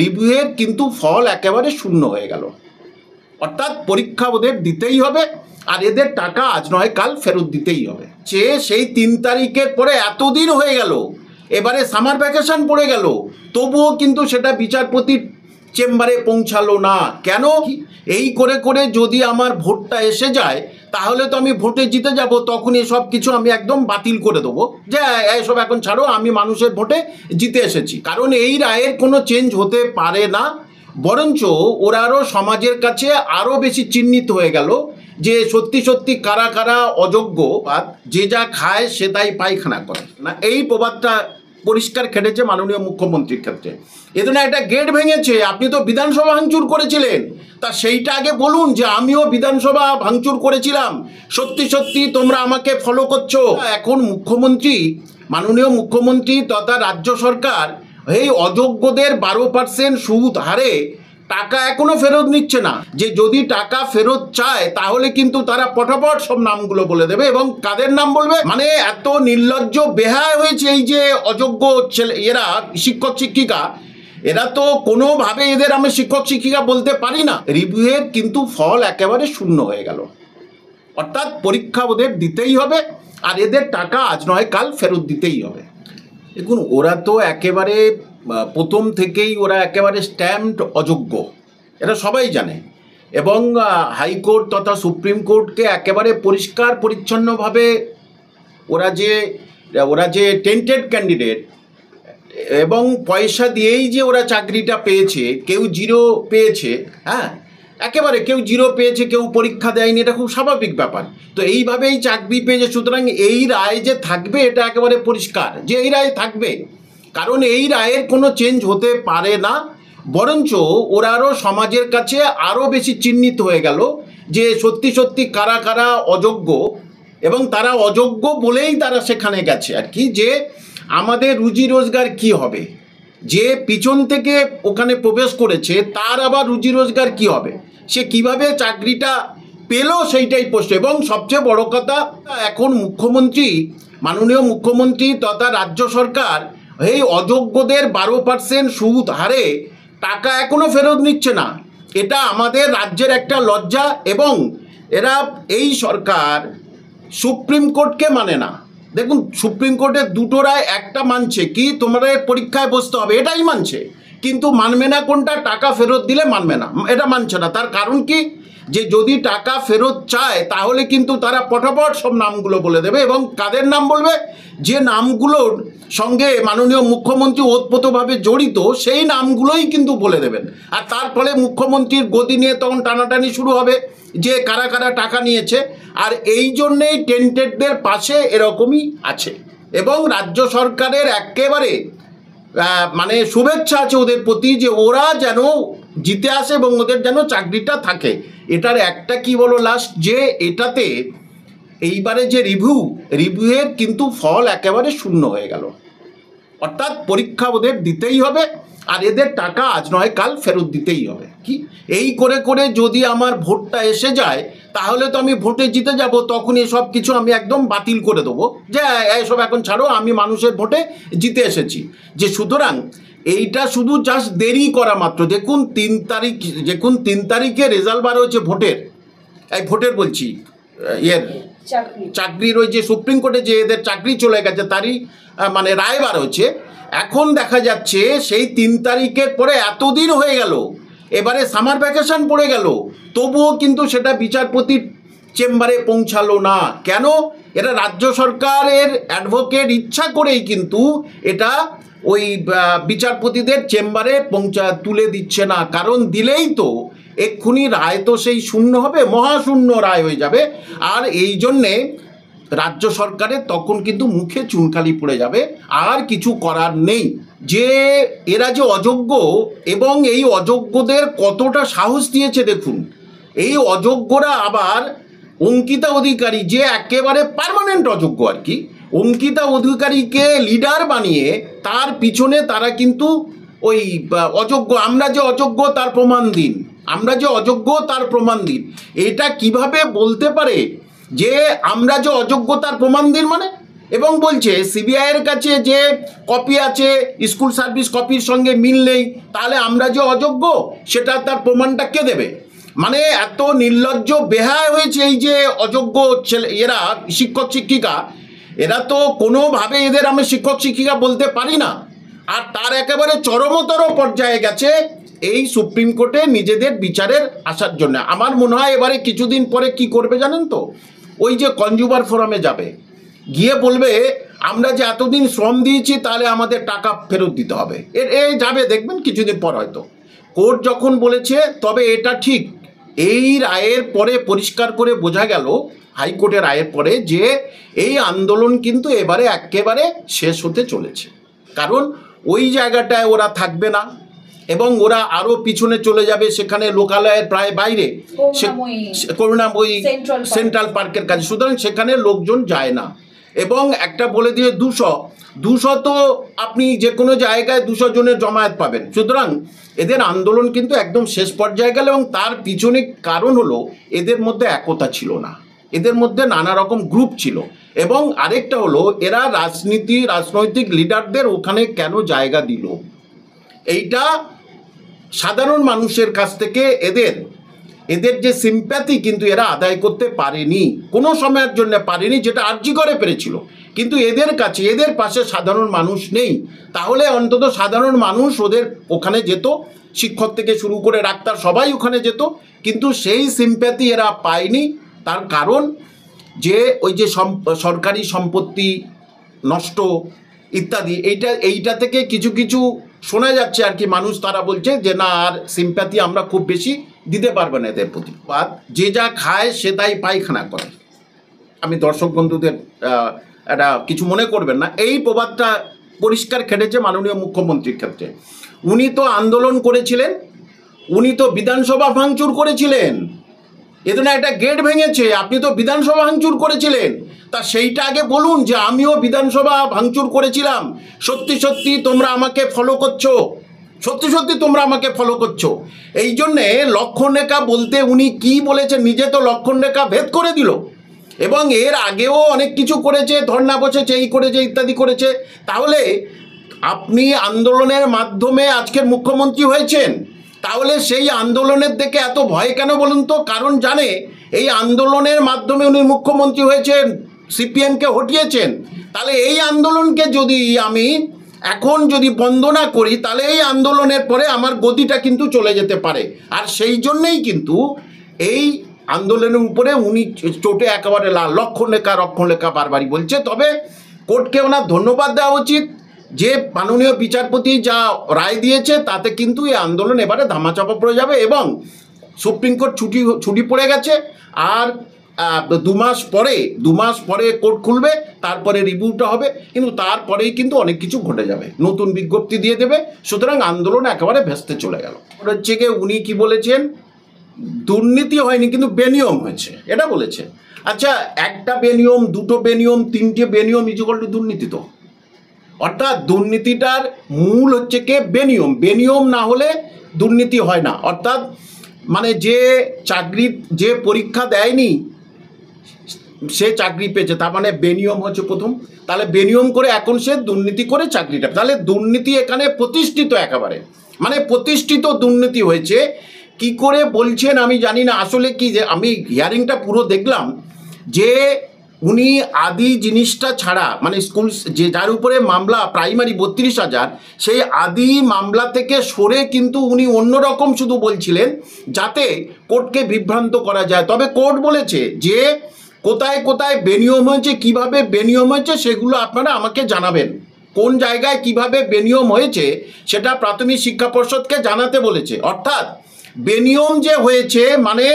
রিভিউয়ের কিন্তু ফল একেবারে শূন্য হয়ে গেল। অর্থাৎ পরীক্ষা ওদের দিতেই হবে, আর এদের টাকা আজ নয় কাল ফেরত দিতেই হবে। সেই 3 তারিখের পরে এতদিন হয়ে গেল, এবারে সামার ভ্যাকেশন পড়ে গেল, তবুও কিন্তু সেটা বিচারপতির চেম্বারে পৌঁছালো না। কেন? এই করে করে যদি আমার ভোটটা এসে যায়, তাহলে তো আমি ভোটে জিতে যাব, তখন এসব কিছু আমি একদম বাতিল করে দেবো, যে এসব এখন ছাড়ো, আমি মানুষের ভোটে জিতে এসেছি। কারণ এই রায়ের কোনো চেঞ্জ হতে পারে না, বরঞ্চ ওরা আরও সমাজের কাছে আরও বেশি চিহ্নিত হয়ে গেল যে সত্যি সত্যি কারা কারা অযোগ্য, আর যে যা খায় সে তাই পায়খানা করে না। এই প্রবাদটা পরিষ্কার খেটেছে মাননীয় মুখ্যমন্ত্রীর ক্ষেত্রে। এজন্য একটা গেট ভেঙেছে। আপনি তো বিধানসভা ভাঙচুর করেছিলেন, তা সেইটা আগে বলুন যে আমিও বিধানসভা ভাঙচুর করেছিলাম, সত্যি সত্যি তোমরা আমাকে ফলো করছো। এখন মুখ্যমন্ত্রী, মাননীয় মুখ্যমন্ত্রী তথা রাজ্য সরকার এই অযোগ্যদের 12% সুদ হারে টাকা এখনো ফেরত নিচ্ছে না। যে যদি টাকা ফেরত চায় তাহলে কিন্তু তারা পটাপট সব নামগুলো বলে দেবে। এবং কাদের নাম বলবে? মানে এত নির্লজ্জ বেহায় হয়েছে এই যে অযোগ্য ছেলে, এরা শিক্ষক শিক্ষিকা, এরা তো কোনোভাবে এদের আমি শিক্ষক শিক্ষিকা বলতে পারি না। রিভিউয়ের কিন্তু ফল একেবারে শূন্য হয়ে গেল। অর্থাৎ পরীক্ষা ওদের দিতেই হবে, আর এদের টাকা আজ নয় কাল ফেরত দিতেই হবে। দেখুন, ওরা তো একেবারে প্রথম থেকেই ওরা একেবারে স্ট্যাম্পড অযোগ্য, এটা সবাই জানে। এবং হাইকোর্ট তথা সুপ্রিম কোর্টকে একেবারে পরিষ্কার পরিচ্ছন্নভাবে ওরা যে টেন্টেড ক্যান্ডিডেট, এবং পয়সা দিয়েই যে ওরা চাকরিটা পেয়েছে, কেউ জিরো পেয়েছে, হ্যাঁ একেবারে কেউ জিরো পেয়েছে, কেউ পরীক্ষা দেয়নি, এটা খুব স্বাভাবিক ব্যাপার। তো এইভাবেই চাকরি পেয়েছে, সুতরাং এই রায় যে থাকবে এটা একেবারে পরিষ্কার যে এই রায় থাকবে, কারণ এই রায়ের কোনো চেঞ্জ হতে পারে না। বরঞ্চ ওরা আরও সমাজের কাছে আরও বেশি চিহ্নিত হয়ে গেল যে সত্যি সত্যি কারা কারা অযোগ্য, এবং তারা অযোগ্য বলেই তারা সেখানে গেছে আর কি। যে আমাদের রুজি রোজগার কি হবে? যে পিছন থেকে ওখানে প্রবেশ করেছে তার আবার রুজি রোজগার কি হবে? সে কিভাবে চাকরিটা পেল সেইটাই প্রশ্ন। এবং সবচেয়ে বড় কথা, এখন মুখ্যমন্ত্রী, মাননীয় মুখ্যমন্ত্রী তথা রাজ্য সরকার এই অযোগ্যদের 12% সুদ হারে টাকা এখনো ফেরত নিচ্ছে না। এটা আমাদের রাজ্যের একটা লজ্জা। এবং এরা, এই সরকার সুপ্রিম কোর্টকে মানে না। দেখুন, সুপ্রিম কোর্টের দুটো রায়, একটা মানছে কি তোমাদের পরীক্ষায় বসতে হবে, এটাই মানছে, কিন্তু মানবে না কোনটা? টাকা ফেরত দিলে মানবে না, এটা মানছে না। তার কারণ কি? যে যদি টাকা ফেরত চায় তাহলে কিন্তু তারা পটাপট সব নামগুলো বলে দেবে। এবং কাদের নাম বলবে? যে নামগুলোর সঙ্গে মাননীয় মুখ্যমন্ত্রী ওতপ্রোতভাবে জড়িত, সেই নামগুলোই কিন্তু বলে দেবেন। আর তার ফলে মুখ্যমন্ত্রীর গদি নিয়ে তখন টানাটানি শুরু হবে যে কারা কারা টাকা নিয়েছে। আর এই জন্যেই টেন্টেডদের পাশে এরকমই আছে। এবং রাজ্য সরকারের একেবারে মানে শুভেচ্ছা আছে ওদের প্রতি, যে ওরা যেন জিতে আসে এবং ওদের যেন চাকরিটা থাকে। এটার একটা কি বলো লাস্ট, যে এটাতে এইবারে যে রিভিউয়ের কিন্তু ফল একেবারে শূন্য হয়ে গেল। অর্থাৎ পরীক্ষা ওদের দিতেই হবে, আর এদের টাকা আজ নয় কাল ফেরত দিতেই হবে। কি এই করে করে যদি আমার ভোটটা এসে যায়, তাহলে তো আমি ভোটে জিতে যাব, তখন এসব কিছু আমি একদম বাতিল করে দেবো, যে এসব এখন ছাড়ো, আমি মানুষের ভোটে জিতে এসেছি। যে সুতরাং এইটা শুধু জাস্ট দেরি করা মাত্র। দেখুন 3 তারিখে রেজাল্ট বার হয়েছে ভোটের বলছি চাকরির, ওই যে সুপ্রিম কোর্টে যে এদের চাকরি চলে গেছে তারই মানে রায় বার হচ্ছে। এখন দেখা যাচ্ছে সেই 3 তারিখের পরে এতদিন হয়ে গেল, এবারে সামার ভ্যাকেশন পড়ে গেল, তবুও কিন্তু সেটা বিচারপতির চেম্বারে পৌঁছালো না। কেন? এটা রাজ্য সরকারের অ্যাডভোকেট ইচ্ছা করেই কিন্তু এটা ওই বিচারপতিদের চেম্বারে তুলে দিচ্ছে না। কারণ দিলেই তো এক্ষুনি রায় তো সেই শূন্য হবে, মহাশূন্য রায় হয়ে যাবে। আর এই জন্যে রাজ্য সরকারের তখন কিন্তু মুখে চুনকালি পড়ে যাবে, আর কিছু করার নেই। যে এরা যে অযোগ্য, এবং এই অযোগ্যদের কতটা সাহস দিয়েছে দেখুন। এই অযোগ্যরা আবার অঙ্কিতা অধিকারী, যে একেবারে পার্মানেন্ট অযোগ্য আর কি, অঙ্কিতা অধিকারীকে লিডার বানিয়ে তার পিছনে তারা কিন্তু ওই অযোগ্য, আমরা যে অযোগ্য তার প্রমাণ দিন, আমরা যে অযোগ্য তার প্রমাণ দিন। এটা কিভাবে বলতে পারে যে আমরা যে অযোগ্যতার প্রমাণ দিন? মানে এবং বলছে সিবিআইয়ের কাছে যে কপি আছে স্কুল সার্ভিস কপির সঙ্গে মিল নেই, তাহলে আমরা যে অযোগ্য সেটা তার প্রমাণটা কে দেবে? মানে এত নির্লজ্জ বেহায় হয়েছে এই যে অযোগ্য ছেলে এরা শিক্ষক শিক্ষিকা, এরা তো কোনোভাবে এদের আমি শিক্ষক শিক্ষিকা বলতে পারি না। আর তার একেবারে চরমতর পর্যায়ে গেছে এই সুপ্রিম কোর্টে নিজেদের বিচারের আসার জন্য। আমার মনে হয় এবারে কিছুদিন পরে কি করবে জানেন তো, ওই যে কনজিউমার ফোরামে যাবে, গিয়ে বলবে আমরা যে এতদিন শ্রম দিয়েছি তাহলে আমাদের টাকা ফেরত দিতে হবে। এই যাবে, দেখবেন কিছুদিন পর হয়তো। কোর্ট যখন বলেছে, তবে এটা ঠিক এই রায়ের পরে পরিষ্কার করে বোঝা গেল, হাইকোর্টের রায়ের পরে, যে এই আন্দোলন কিন্তু এবারে একেবারে শেষ হতে চলেছে। কারণ ওই জায়গাটায় ওরা থাকবে না এবং ওরা আরও পিছনে চলে যাবে, সেখানে লোকালয়ের প্রায় বাইরে, করুণাময়ী সেন্ট্রাল পার্কের কাছে। সুতরাং সেখানে লোকজন যায় না। এবং একটা বলে দিয়ে 200 তো আপনি যে কোনো জায়গায় 200 জনের জমায়েত পাবেন। সুতরাং এদের আন্দোলন কিন্তু একদম শেষ পর্যায়ে গেল। এবং তার পিছনে কারণ হলো এদের মধ্যে একতা ছিল না, এদের মধ্যে নানা রকম গ্রুপ ছিল। এবং আরেকটা হলো এরা রাজনৈতিক লিডারদের ওখানে কেন জায়গা দিল, এইটা সাধারণ মানুষের কাছ থেকে এদের যে সিম্প্যাথি কিন্তু এরা আদায় করতে পারেনি, কোনো সময়ের জন্য পারেনি, যেটা আরজি করে পেরেছিল। কিন্তু এদের কাছে, এদের পাশে সাধারণ মানুষ নেই। তাহলে অন্তত সাধারণ মানুষ ওদের ওখানে যেত, শিক্ষক থেকে শুরু করে ডাক্তার সবাই ওখানে যেত, কিন্তু সেই সিম্প্যাথি এরা পায়নি। তার কারণ যে ওই যে সরকারি সম্পত্তি নষ্ট ইত্যাদি, এইটা থেকে কিছু কিছু শোনা যাচ্ছে আর কি, মানুষ তারা বলছে যে না, আর সিম্প্যাথি আমরা খুব বেশি দিতে পারবো না এদের প্রতি। যে যা খায় সে তাই পায়খানা করে। আমি দর্শক বন্ধুদের এটা কিছু মনে করবেন না, এই প্রবাদটা পরিষ্কার খেটেছে মাননীয় মুখ্যমন্ত্রীর ক্ষেত্রে। উনি তো আন্দোলন করেছিলেন, উনি তো বিধানসভা ভাঙচুর করেছিলেন, এজন্য একটা গেট ভেঙেছে, আপনি তো বিধানসভা ভাঙচুর করেছিলেন। তা সেইটা আগে বলুন যে আমিও বিধানসভা ভাঙচুর করেছিলাম, সত্যি সত্যি তোমরা আমাকে ফলো করছো, সত্যি সত্যি তোমরা আমাকে ফলো করছো। এই জন্যে লক্ষণরেখা বলতে উনি কি বলেছেন, নিজে তো লক্ষণরেখা ভেদ করে দিল। এবং এর আগেও অনেক কিছু করেছে, ধর্ণা বসেছে, এই করেছে, ইত্যাদি করেছে। তাহলে আপনি আন্দোলনের মাধ্যমে আজকের মুখ্যমন্ত্রী হয়েছেন, তাহলে সেই আন্দোলনের দিকে এত ভয় কেন বলুন তো? কারণ জানে এই আন্দোলনের মাধ্যমে উনি মুখ্যমন্ত্রী হয়েছেন, সিপিএমকে হটিয়েছেন। তাহলে এই আন্দোলনকে যদি আমি এখন যদি বন্ধ না করি, তাহলে এই আন্দোলনের পরে আমার গদিটা কিন্তু চলে যেতে পারে। আর সেই জন্যেই কিন্তু এই আন্দোলনের উপরে উনি চোটে একেবারে লাল, রক্ষণরেখা বারবারই বলছে। তবে কোর্টকে ওনার ধন্যবাদ দেওয়া উচিত যে মাননীয় বিচারপতি যা রায় দিয়েছে তাতে কিন্তু এই আন্দোলন এবারে ধামাচাপা পড়ে যাবে। এবং সুপ্রিম কোর্ট ছুটি পড়ে গেছে, আর 2 মাস পরে কোর্ট খুলবে, তারপরে রিভিউটা হবে। কিন্তু তারপরেই কিন্তু অনেক কিছু ঘটে যাবে, নতুন বিজ্ঞপ্তি দিয়ে দেবে। সুতরাং আন্দোলন একেবারে ভেস্তে চলে গেল। হচ্ছে গিয়ে উনি কি বলেছেন, দুর্নীতি হয়নি কিন্তু বেনিয়ম হয়েছে, এটা বলেছে। আচ্ছা, একটা বেনিয়ম, দুটো বেনিয়ম, 3টে বেনিয়ম ইকুয়াল টু দুর্নীতি তো? অর্থাৎ দুর্নীতিটার মূল হচ্ছে কি বেনিয়ম, বেনিয়ম না হলে দুর্নীতি হয় না। অর্থাৎ মানে যে পরীক্ষা দেয়নি সে চাকরি পেয়েছে, তার মানে বেনিয়ম হচ্ছে প্রথম। তাহলে বেনিয়ম করে এখন সে দুর্নীতি করে চাকরিটা, তাহলে দুর্নীতি এখানে প্রতিষ্ঠিত, একেবারে মানে প্রতিষ্ঠিত দুর্নীতি হয়েছে। কি করে বলছেন আমি জানি না। আসলে কি, যে আমি হিয়ারিংটা পুরো দেখলাম, যে উনি আদি জিনিসটা ছাড়া, মানে স্কুল যে যার উপরে মামলা প্রাইমারি 32,000, সেই আদি মামলা থেকে সরে কিন্তু উনি অন্যরকম শুধু বলছিলেন যাতে কোর্টকে বিভ্রান্ত করা যায়। তবে কোর্ট বলেছে যে কোথায় কোথায় বেনিয়ম হয়েছে, কিভাবে বেনিয়ম হয়েছে, সেগুলো আপনারা আমাকে জানাবেন। কোন জায়গায় কিভাবে বেনিয়ম হয়েছে সেটা প্রাথমিক শিক্ষা পর্ষদকে জানাতে বলেছে। অর্থাৎ বেনিয়ম যে হয়েছে মানে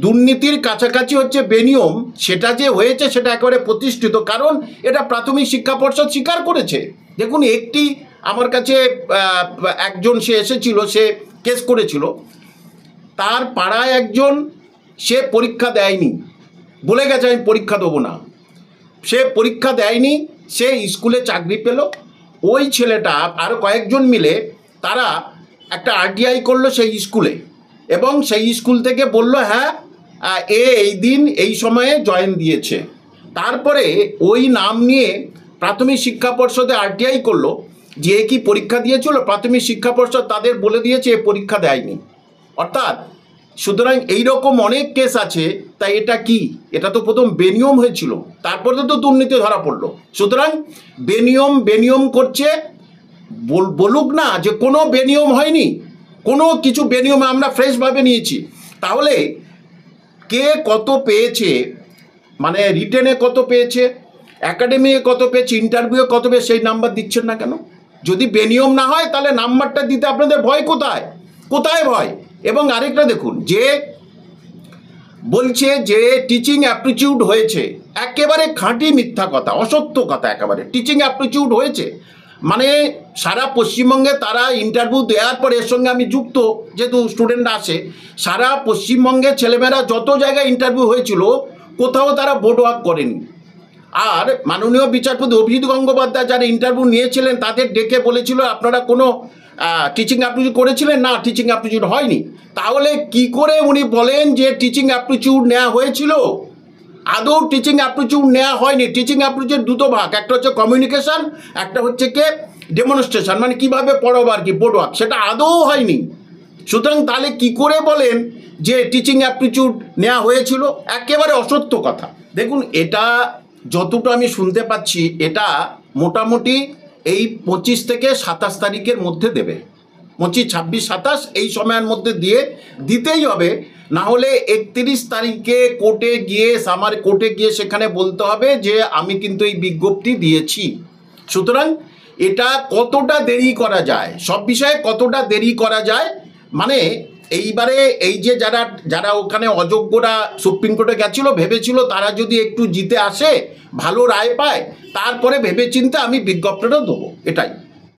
দুর্নীতির কাছাকাছি হচ্ছে বেনিয়ম, সেটা যে হয়েছে সেটা একেবারে প্রতিষ্ঠিত। কারণ এটা প্রাথমিক শিক্ষা পর্ষদ স্বীকার করেছে। দেখুন, একটি আমার কাছে একজন সে এসেছিল, সে কেস করেছিল, তার পাড়ায় একজন, সে পরীক্ষা দেয়নি, বলে গেছে আমি পরীক্ষা দেবো না, সে পরীক্ষা দেয়নি, সে স্কুলে চাকরি পেল। ওই ছেলেটা আর কয়েকজন মিলে তারা একটা আরটিআই করলো সেই স্কুলে, এবং সেই স্কুল থেকে বলল হ্যাঁ এই দিন এই সময়ে জয়েন দিয়েছে। তারপরে ওই নাম নিয়ে প্রাথমিক শিক্ষা পর্ষদে আরটিআই করলো যে কি পরীক্ষা দিয়েছিল, প্রাথমিক শিক্ষা পর্ষদ তাদের বলে দিয়েছে এ পরীক্ষা দেয়নি। অর্থাৎ সুতরাং এইরকম অনেক কেস আছে। তাই এটা কি, এটা তো প্রথম বেনিয়ম হয়েছিল, তারপরে তো দুর্নীতি ধরা পড়লো। সুতরাং বেনিয়ম করছে, বলুক না যে কোনো বেনিয়ম হয়নি, কোনো কিছু বেনিয়মে আমরা ফ্রেশভাবে নিয়েছি। তাহলে কে কত পেয়েছে, মানে রিটেনে কত পেয়েছে, একাডেমিকে কত পেয়েছে, ইন্টারভিউ কত পেয়েছে, সেই নাম্বার দিচ্ছেন না কেন? যদি বেনিয়ম না হয় তাহলে নাম্বারটা দিতে আপনাদের ভয় কোথায়, কোথায় ভয়? এবং আরেকটা দেখুন, যে বলছে যে টিচিং অ্যাপ্টিটিউড হয়েছে, একেবারে খাঁটি মিথ্যা কথা, অসত্য কথা একেবারে। টিচিং অ্যাপ্টিটিউড হয়েছে মানে সারা পশ্চিমবঙ্গে তারা ইন্টারভিউ দেওয়ার পর, এর সঙ্গে আমি যুক্ত যেহেতু স্টুডেন্টরা আসে, সারা পশ্চিমবঙ্গে ছেলেমেয়েরা যত জায়গায় ইন্টারভিউ হয়েছিল কোথাও তারা বোর্ড ওয়ার্ক করেনি। আর মাননীয় বিচারপতি অভিজিৎ গঙ্গোপাধ্যায় যারা ইন্টারভিউ নিয়েছিলেন তাদের ডেকে বলেছিল আপনারা কোনো টিচিং অ্যাপ্টিটিউড করেছিলেন না, টিচিং অ্যাপ্টিটিউড হয়নি। তাহলে কি করে উনি বলেন যে টিচিং অ্যাপ্টিটিউড নেওয়া হয়েছিল? আদৌ টিচিং অ্যাপ্টিটিউড নেওয়া হয়নি। টিচিং অ্যাপ্টিটিউড দুটো ভাগ, একটা হচ্ছে কমিউনিকেশন, একটা হচ্ছে কে ডেমনস্ট্রেশন, মানে কিভাবে পড়াবো আর কি, বোর্ড ওয়ার্ক, সেটা আদৌ হয়নি। সুতরাং তাহলে কি করে বলেন যে টিচিং অ্যাপ্টিটিউড নেওয়া হয়েছিল? একেবারে অসত্য কথা। দেখুন, এটা যতটা আমি শুনতে পাচ্ছি এটা মোটামুটি এই 25 থেকে 27 তারিখের মধ্যে দেবে। 25, 26, 27 এই সময়ের মধ্যে দিতেই হবে, না হলে 31 তারিখে কোর্টে গিয়ে সেখানে বলতে হবে যে আমি কিন্তু এই বিজ্ঞপ্তি দিয়েছি। সুতরাং এটা কতটা দেরি করা যায়, সব বিষয়ে কতটা দেরি করা যায়, মানে এইবারে এই যে যারা ওখানে অযোগ্যরা সুপ্রিম কোর্টে গেছিল, ভেবেছিল তারা যদি একটু জিতে আসে, ভালো রায় পায়, তারপরে ভেবেচিন্তে আমি বিজ্ঞপ্তিটা দেবো, এটাই।